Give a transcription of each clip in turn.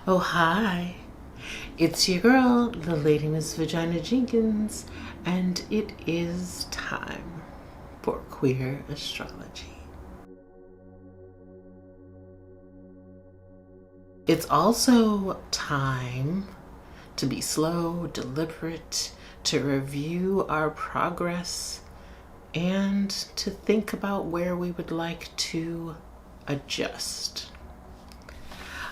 Oh, hi. It's your girl, the lady Miss VaginaJenkins, and it is time for Queer Astrology. It's also time to be slow, deliberate, to review our progress, and to think about where we would like to adjust.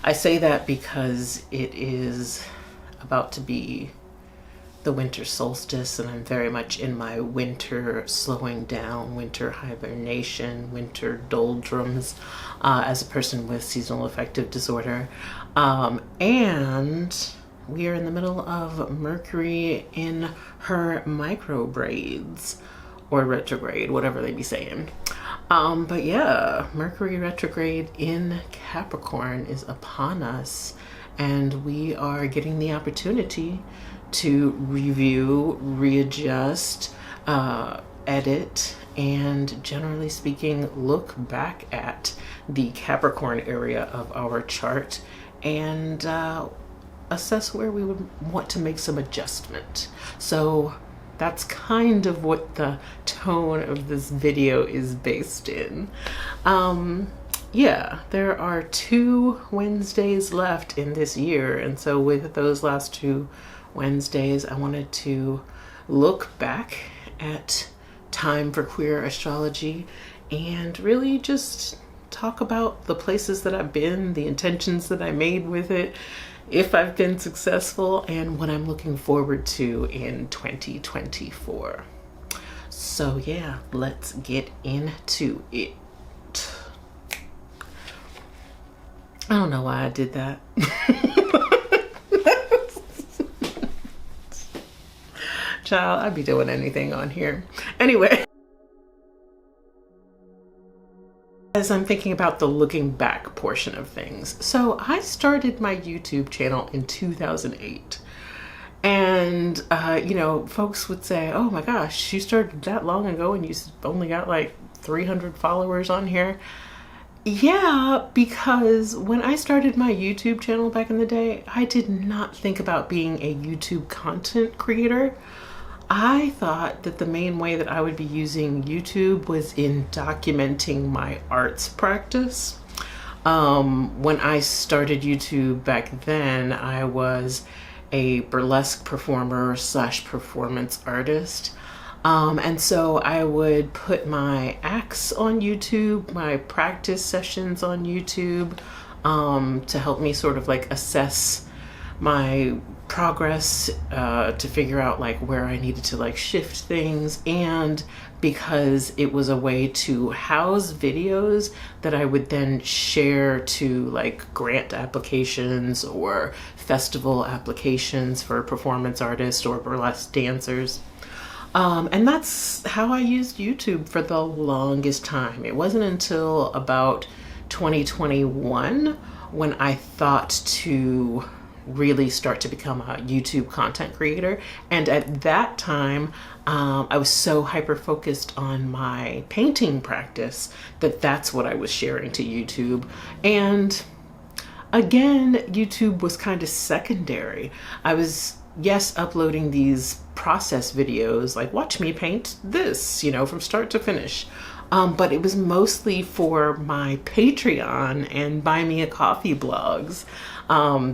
I say that because it is about to be the winter solstice, and I'm very much in my winter slowing down, winter hibernation, winter doldrums as a person with seasonal affective disorder. And we are in the middle of Mercury in her micro braids, or retrograde, whatever they be saying. But yeah, Mercury retrograde in Capricorn is upon us, and we are getting the opportunity to review, readjust, edit, and generally speaking, look back at the Capricorn area of our chart and assess where we would want to make some adjustment. So that's kind of what the tone of this video is based in. Yeah, there are 2 Wednesdays left in this year, and so with those last 2 Wednesdays, I wanted to look back at time for queer astrology and really just talk about the places that I've been, the intentions that I made with it, if I've been successful, and what I'm looking forward to in 2024. So yeah, let's get into it. I don't know why I did that. Child, I'd be doing anything on here. Anyway. As I'm thinking about the looking back portion of things. So I started my YouTube channel in 2008. And, folks would say, oh my gosh, you started that long ago and you only got like 300 followers on here. Yeah, because when I started my YouTube channel back in the day, I did not think about being a YouTube content creator. I thought that the main way that I would be using YouTube was in documenting my arts practice. When I started YouTube back then, I was a burlesque performer / performance artist. And so I would put my acts on YouTube, my practice sessions on YouTube, to help me sort of like assess my progress, to figure out like where I needed to like shift things, and because it was a way to house videos that I would then share to like grant applications or festival applications for performance artists or burlesque dancers. And that's how I used YouTube for the longest time. It wasn't until about 2021 when I thought to really start to become a YouTube content creator. And at that time, I was so hyper focused on my painting practice that that's what I was sharing to YouTube. And again, YouTube was kind of secondary. I was, yes, uploading these process videos, like watch me paint this, from start to finish. But it was mostly for my Patreon and Buy Me a Coffee blogs.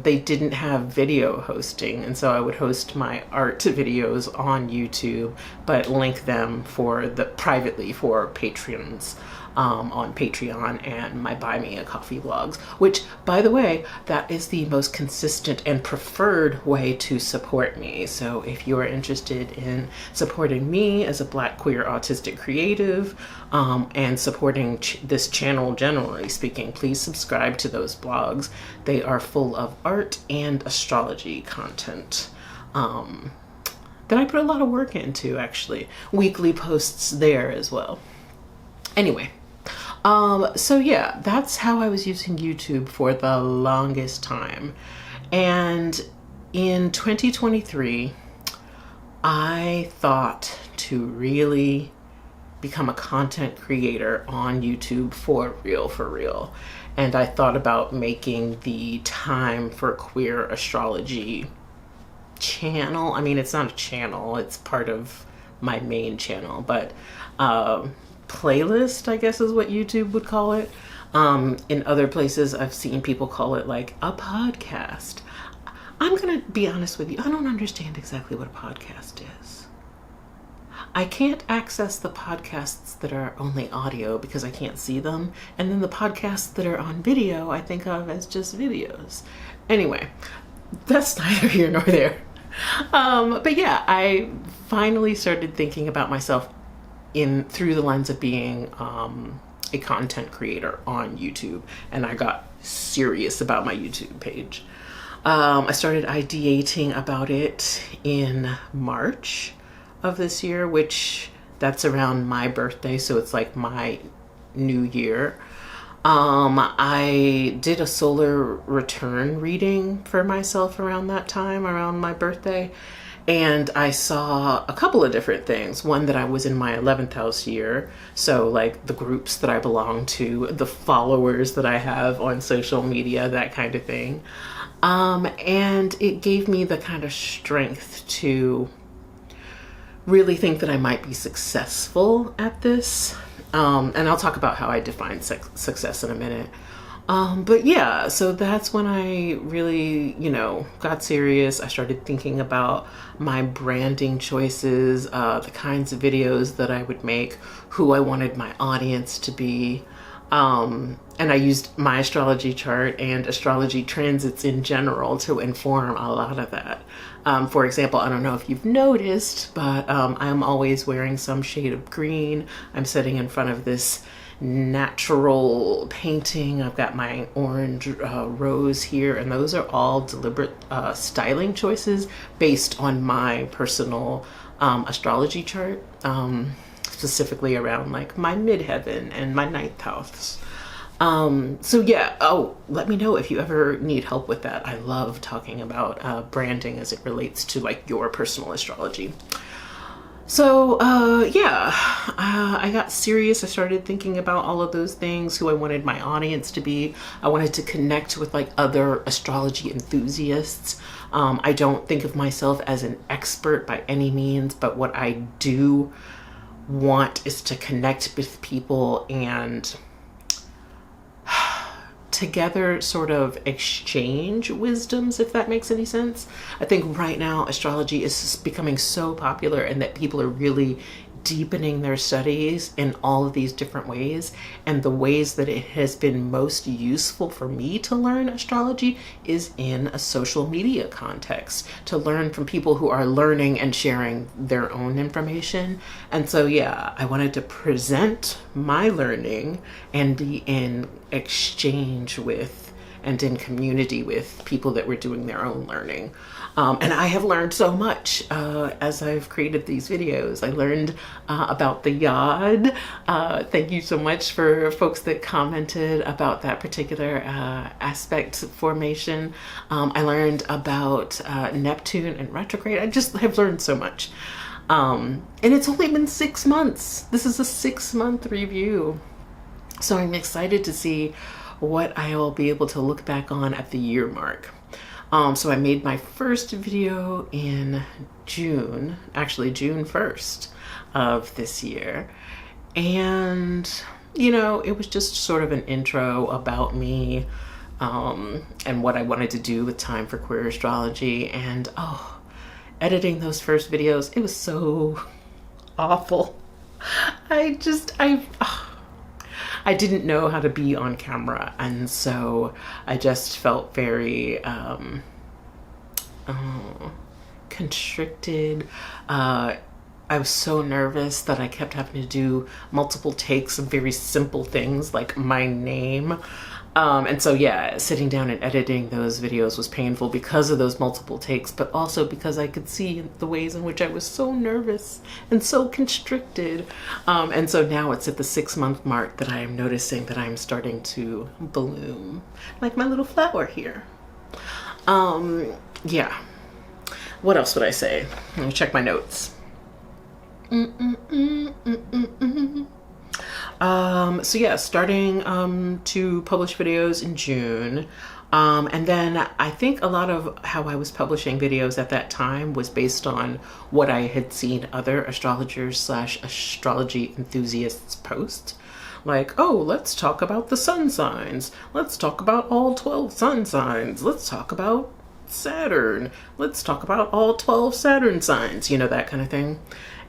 They didn't have video hosting, and so I would host my art videos on YouTube, but link them privately for patrons on Patreon and my Buy Me a Coffee blogs, which, by the way, that is the most consistent and preferred way to support me. So if you are interested in supporting me as a Black queer autistic creative, and supporting this channel generally speaking, please subscribe to those blogs. They are full of art and astrology content that I put a lot of work into, actually. Weekly posts there as well. Anyway, so yeah, that's how I was using YouTube for the longest time. And in 2023, I thought to really become a content creator on YouTube for real. and I thought about making the Time for Queer Astrology channel. I mean, it's not a channel, it's part of my main channel, but playlist, I guess is what YouTube would call it. In other places, I've seen people call it like a podcast. I'm gonna be honest with you, I don't understand exactly what a podcast is. I can't access the podcasts that are only audio because I can't see them, and then the podcasts that are on video I think of as just videos. Anyway, that's neither here nor there. But yeah, I finally started thinking about myself through the lens of being a content creator on YouTube, and I got serious about my YouTube page. I started ideating about it in March of this year, which that's around my birthday, so it's like my new year. I did a solar return reading for myself around that time, around my birthday, and I saw a couple of different things. One, that I was in my 11th house year, so like the groups that I belong to, the followers that I have on social media, that kind of thing. And it gave me the kind of strength to really think that I might be successful at this. And I'll talk about how I define success in a minute. But yeah, so that's when I really, got serious. I started thinking about my branding choices, the kinds of videos that I would make, who I wanted my audience to be. And I used my astrology chart and astrology transits in general to inform a lot of that. For example, I don't know if you've noticed, but I'm always wearing some shade of green. I'm sitting in front of this natural painting. I've got my orange rose here, and those are all deliberate styling choices based on my personal astrology chart, specifically around like my midheaven and my ninth house. So yeah, let me know if you ever need help with that. I love talking about branding as it relates to like your personal astrology. So I got serious. I started thinking about all of those things, who I wanted my audience to be. I wanted to connect with like other astrology enthusiasts. I don't think of myself as an expert by any means, but what I do want is to connect with people and together sort of exchange wisdoms, if that makes any sense. I think right now astrology is becoming so popular, and that people are really deepening their studies in all of these different ways. And the ways that it has been most useful for me to learn astrology is in a social media context, to learn from people who are learning and sharing their own information. And so yeah, I wanted to present my learning and be in exchange with and in community with people that were doing their own learning. And I have learned so much as I've created these videos. I learned about the yod. Thank you so much for folks that commented about that particular aspect formation. I learned about Neptune and retrograde. I just have learned so much. And it's only been 6 months. This is a 6-month review. So I'm excited to see what I will be able to look back on at the year mark. So I made my first video in June, actually June 1st of this year. And, it was just sort of an intro about me and what I wanted to do with Time for Queer Astrology. And, editing those first videos, it was so awful. I didn't know how to be on camera, and so I just felt very constricted. I was so nervous that I kept having to do multiple takes of very simple things like my name. And so yeah, sitting down and editing those videos was painful because of those multiple takes, but also because I could see the ways in which I was so nervous and so constricted. And so now it's at the 6-month mark that I am noticing that I'm starting to bloom, like my little flower here. Yeah. What else would I say? Let me check my notes. So yeah, starting to publish videos in June. And then I think a lot of how I was publishing videos at that time was based on what I had seen other astrologers / astrology enthusiasts post. Like, oh, let's talk about the sun signs. Let's talk about all 12 sun signs. Let's talk about Saturn. Let's talk about all 12 Saturn signs, you know, that kind of thing.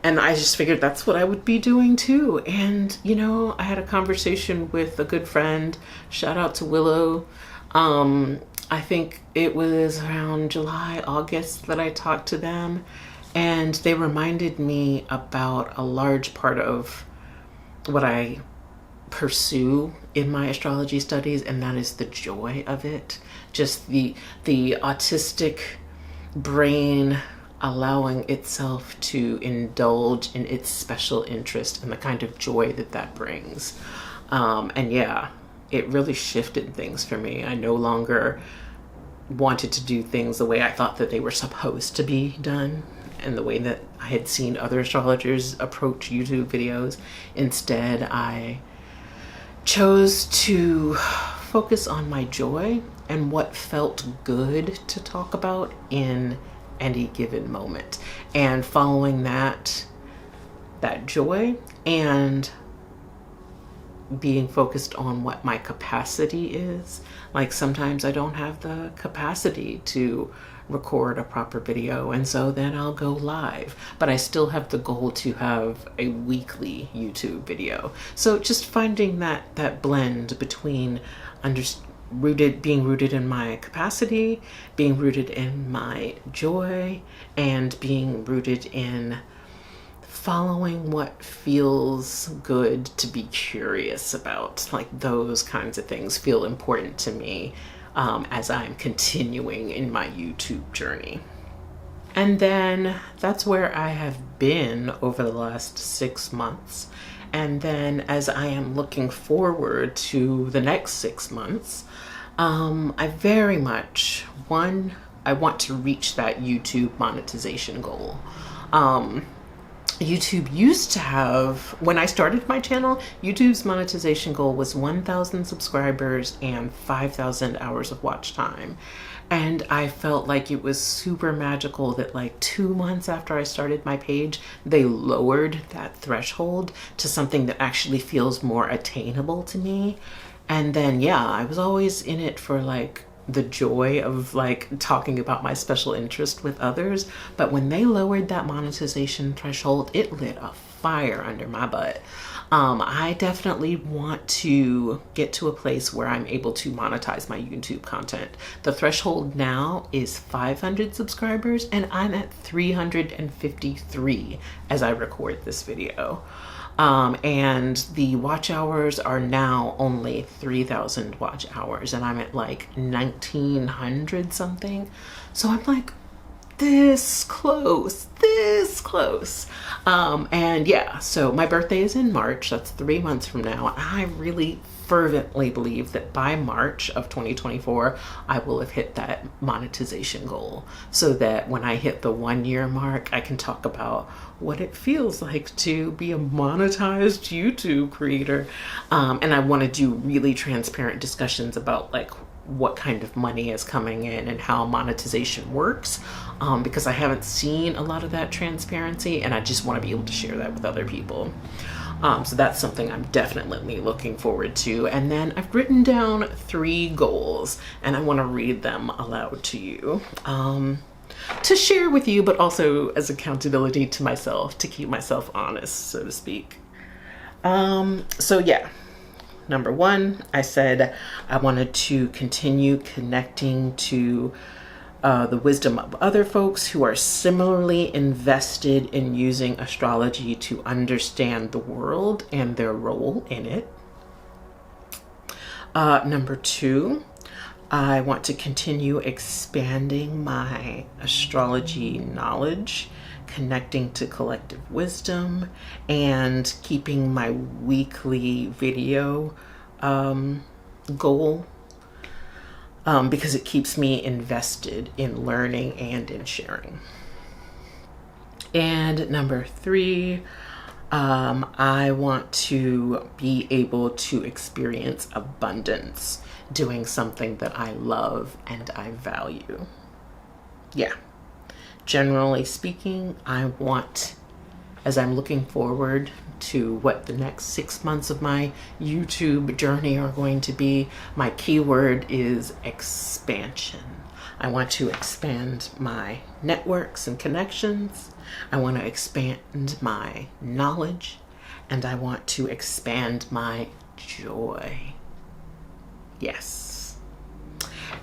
And I just figured that's what I would be doing too. And, you know, I had a conversation with a good friend. Shout out to Willow. I think it was around July, August that I talked to them. And they reminded me about a large part of what I pursue in my astrology studies, and that is the joy of it. Just the autistic brain allowing itself to indulge in its special interest and the kind of joy that that brings. And yeah, it really shifted things for me. I no longer wanted to do things the way I thought that they were supposed to be done and the way that I had seen other astrologers approach YouTube videos. Instead, I chose to focus on my joy and what felt good to talk about in any given moment, and following that joy and being focused on what my capacity is. Like sometimes I don't have the capacity to record a proper video, and so then I'll go live, but I still have the goal to have a weekly YouTube video. So just finding that blend between being rooted in my capacity, being rooted in my joy, and being rooted in following what feels good to be curious about. Like those kinds of things feel important to me as I'm continuing in my YouTube journey. And then that's where I have been over the last 6 months. And then as I am looking forward to the next 6 months, I very much, I want to reach that YouTube monetization goal. YouTube used to have, when I started my channel, YouTube's monetization goal was 1,000 subscribers and 5,000 hours of watch time. And I felt like it was super magical that like 2 months after I started my page, they lowered that threshold to something that actually feels more attainable to me. And then, yeah, I was always in it for like the joy of like talking about my special interest with others. But when they lowered that monetization threshold, it lit a fire under my butt. I definitely want to get to a place where I'm able to monetize my YouTube content. The threshold now is 500 subscribers, and I'm at 353 as I record this video. And the watch hours are now only 3,000 watch hours, and I'm at like 1,900 something. So I'm like this close. And yeah, so my birthday is in March. That's 3 months from now. And I really fervently believe that by March of 2024, I will have hit that monetization goal, so that when I hit the 1 year mark, I can talk about what it feels like to be a monetized YouTube creator. And I want to do really transparent discussions about like what kind of money is coming in and how monetization works, because I haven't seen a lot of that transparency, and I just want to be able to share that with other people. So that's something I'm definitely looking forward to. And then I've written down 3 goals, and I want to read them aloud to you, to share with you, but also as accountability to myself, to keep myself honest, so to speak. So yeah. Number 1, I said I wanted to continue connecting to the wisdom of other folks who are similarly invested in using astrology to understand the world and their role in it. Number 2, I want to continue expanding my astrology knowledge, connecting to collective wisdom, and keeping my weekly video goal, because it keeps me invested in learning and in sharing. And number 3, I want to be able to experience abundance doing something that I love and I value. Yeah. Generally speaking, I want, as I'm looking forward to what the next 6 months of my YouTube journey are going to be, my keyword is expansion. I want to expand my networks and connections. I want to expand my knowledge, and I want to expand my joy. Yes.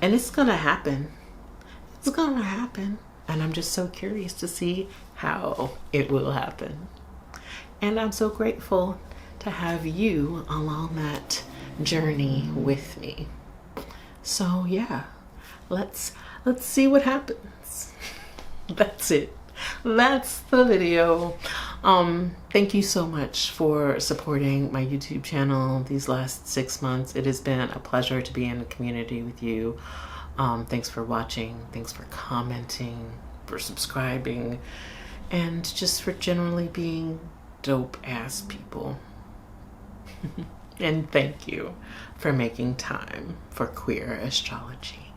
And it's gonna happen. It's gonna happen. And I'm just so curious to see how it will happen. And I'm so grateful to have you along that journey with me. So yeah, let's see what happens. That's it. That's the video. Thank you so much for supporting my YouTube channel these last 6 months. It has been a pleasure to be in a community with you. Thanks for watching. Thanks for commenting, for subscribing, and just for generally being dope ass people. And thank you for making time for Queer Astrology.